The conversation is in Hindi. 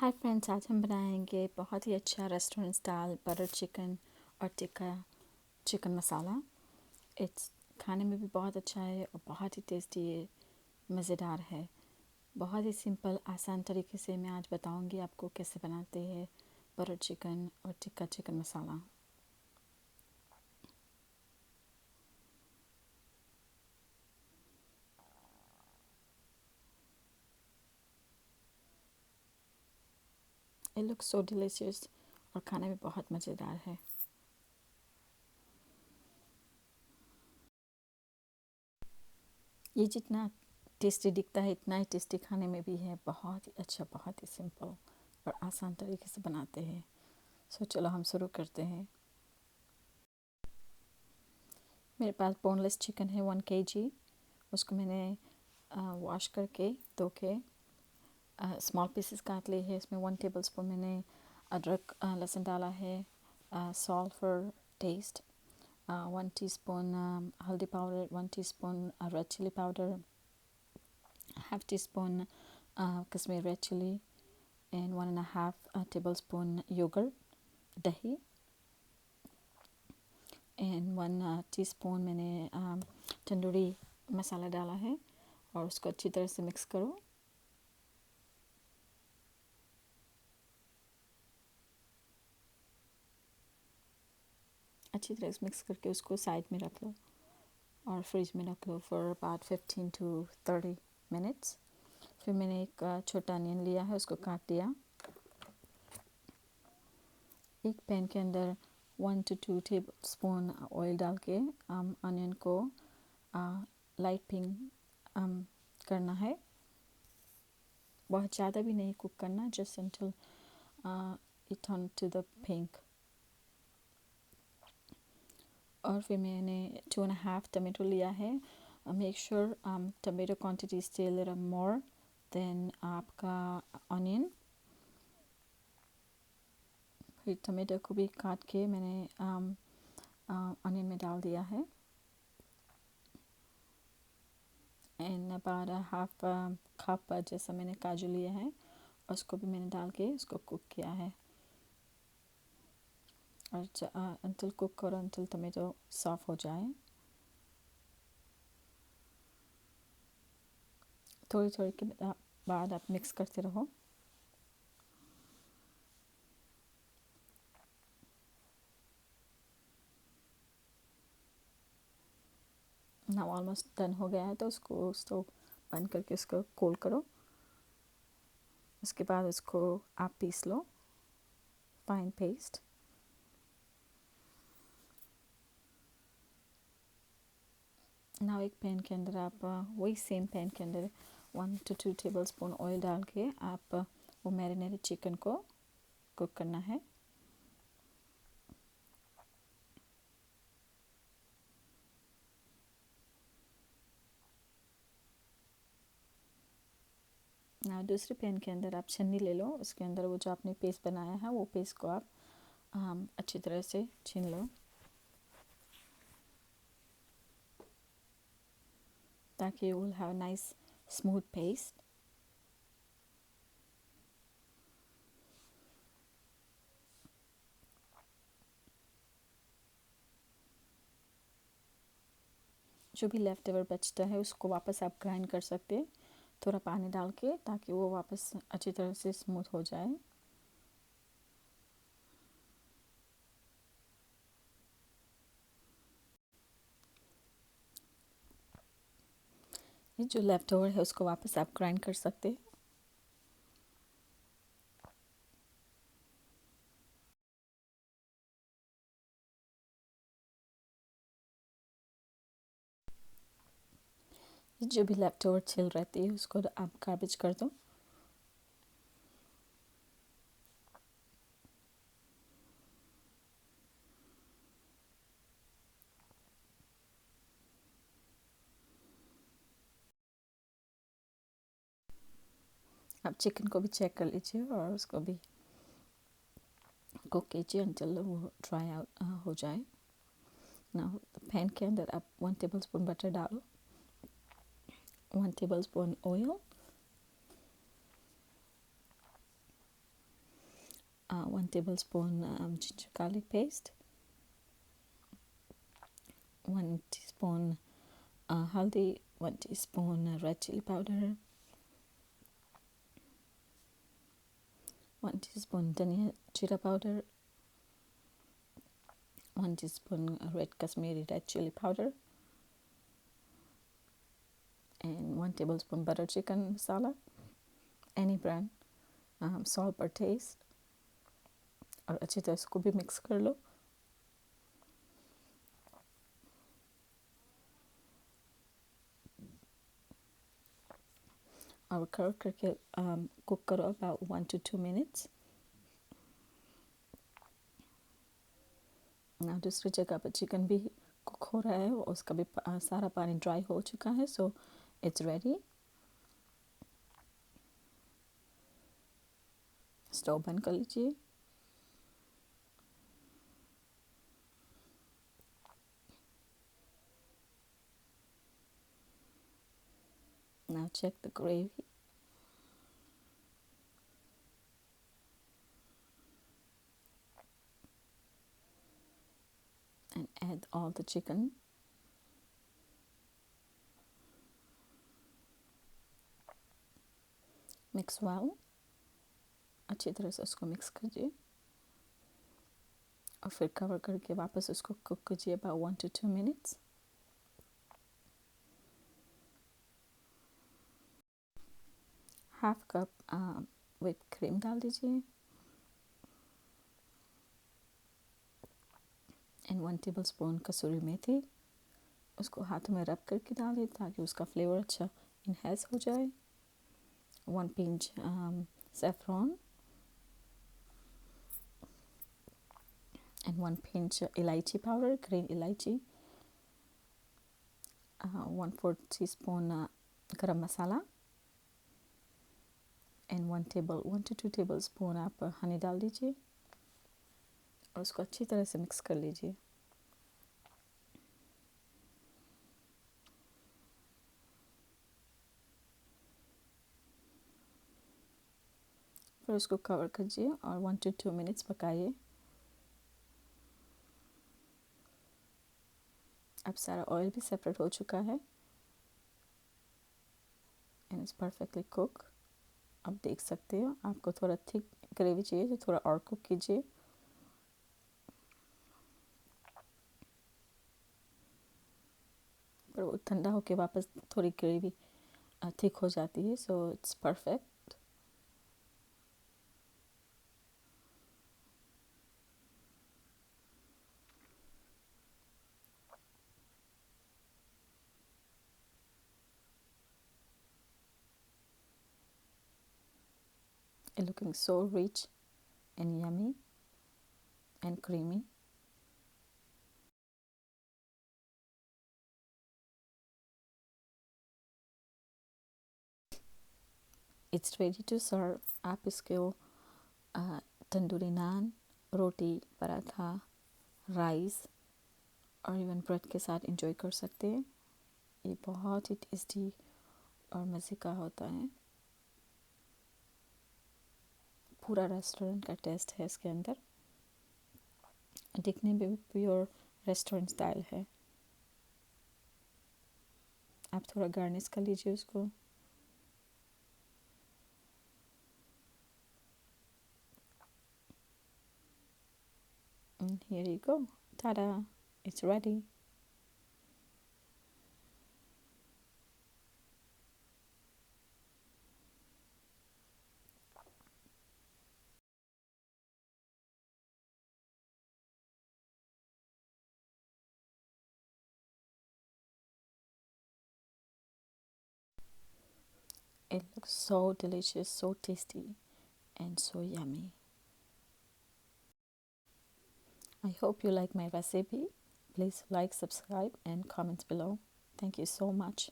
हाय फ्रेंड्स, आज हम बनाएंगे बहुत ही अच्छा रेस्टोरेंट स्टाइल बटर चिकन और टिक्का चिकन मसाला। इट्स खाने में भी बहुत अच्छा है और बहुत ही टेस्टी है, मज़ेदार है। बहुत ही सिंपल आसान तरीके से मैं आज बताऊंगी आपको कैसे बनाते हैं बटर चिकन और tikka chicken masala. It looks so delicious और खाने में बहुत मज़ेदार है। ये जितना टेस्टी दिखता है इतना ही टेस्टी खाने में भी है। बहुत ही अच्छा, बहुत ही सिंपल और आसान तरीके से बनाते हैं। सो चलो हम शुरू करते हैं। मेरे पास बोनलेस चिकन है 1 kg। उसको मैंने वॉश करके धो के स्मॉल पीसेस काट लिए है। इसमें 1 टेबलस्पून मैंने अदरक लहसुन डाला है। Salt for taste, 1 teaspoon haldi powder, 1 teaspoon red chili powder, half teaspoon Kashmir red chili and 1.5 tablespoon yogurt dahi and 1 teaspoon मैंने तंदूरी मसाला डाला है और उसको अच्छी तरह से मिक्स करो। अच्छी तरह से मिक्स करके उसको साइड में रख लो और फ्रिज में रख लो फॉर अबाउट 15 to 30 मिनट्स। फिर मैंने एक छोटा अनियन लिया है, उसको काट दिया। एक पैन के अंदर 1 to 2 टेबलस्पून ऑयल डाल के अनियन को लाइट पिंक करना है। बहुत ज़्यादा भी नहीं कुक करना, just until it turn to the pink. और फिर मैंने 2.5 टमेटो लिया है। Make sure tomato quantity stay little more than आपका ऑनियन। फिर टमेटो को भी काट के मैंने ऑनियन में डाल दिया है एंड अबाउट हाफ कप जैसा मैंने काजू लिया है, उसको भी मैंने डाल के उसको कुक किया है। और अंटिल कुक करो, अंटिल टमेटो सॉफ्ट हो जाए। थोड़ी थोड़ी के बाद आप मिक्स करते रहो। ना ऑलमोस्ट डन हो गया है तो उसको स्टोव बंद करके उसको कोल्ड करो। उसके बाद उसको आप पीस लो फाइन पेस्ट। ना एक पैन के अंदर आप वही सेम पैन के अंदर 1 to 2 टेबलस्पून ऑयल डाल के आप वो मैरिनेटेड चिकन को कुक करना है। ना दूसरे पैन के अंदर आप छन्नी ले लो, उसके अंदर वो जो आपने पेस्ट बनाया है वो पेस्ट को आप अच्छी तरह से छीन लो ताकि you will have nice smooth paste. जो भी लेफ्ट ओवर बचता है उसको वापस आप ग्राइंड कर सकते हैं थोड़ा पानी डाल के, ताकि वो वापस अच्छी तरह से स्मूथ हो जाए। ये जो लेफ्ट ओवर है उसको वापस आप ग्राइंड कर सकते हैं। ये जो भी लेफ्ट ओवर छिल रहती है उसको आप गार्बेज कर दो। आप चिकन को भी चेक कर लीजिए और उसको भी कुक कीजिए अंटिल वो ड्राई आउट हो जाए। ना पैन के अंदर आप 1 टेबलस्पून बटर डालो, 1 tablespoon oil, 1 tablespoon ginger garlic paste, 1 teaspoon haldi, 1 teaspoon red chili powder, 1 teaspoon dhania jeera powder, 1 teaspoon red Kashmiri red chili powder, and 1 tablespoon butter chicken masala, any brand, salt per taste, और अच्छी तरह इसको भी मिक्स कर लो। और कवर करके कुक करो अबाउट 1 to 2 minutes। ना दूसरी जगह पर चिकन भी कुक हो रहा है, उसका भी सारा पानी ड्राई हो चुका है, सो इट्स रेडी। स्टोव बंद कर लीजिए। Now check the gravy and add all the chicken. Mix well, अच्छी तरह से उसको मिक्स कीजिए और फिर कवर करके वापस उसको कुक कीजिए about 1 to 2 minutes। Half cup whipped cream डाल दीजिए एंड 1 tablespoon कसूरी मेथी, उसको हाथों में रब करके डालें ताकि उसका फ्लेवर अच्छा इन्हेंस हो जाए। 1 pinch saffron and 1 pinch elaichi powder, green elaichi, 1/4 teaspoon garam masala and 1 to 2 tablespoon आप हनी डाल दीजिए और उसको अच्छी तरह से मिक्स कर लीजिए। फिर उसको कवर कीजिए और 1 to 2 minutes पकाइए। अब सारा ऑयल भी सेपरेट हो चुका है एंड इट्स परफेक्टली कुक। आप देख सकते हो, आपको थोड़ा थिक ग्रेवी चाहिए तो थोड़ा और कुक कीजिए। पर वो ठंडा होके वापस थोड़ी ग्रेवी थिक हो जाती है, so it's perfect. Looking so rich and yummy and creamy. It's ready to serve। आप इसको तंदूरी नान, रोटी, पराठा, राइस और इवन ब्रेड के साथ एंजॉय कर सकते हैं। ये बहुत ही टेस्टी और मज़े का होता है। पूरा रेस्टोरेंट का टेस्ट है इसके अंदर, दिखने में भी प्योर रेस्टोरेंट स्टाइल है। आप थोड़ा गार्निश कर लीजिए उसको। And here you go. Ta-da! It's ready. It looks so delicious, so tasty, and so yummy. I hope you like my recipe. Please like, subscribe, and comment below. Thank you so much.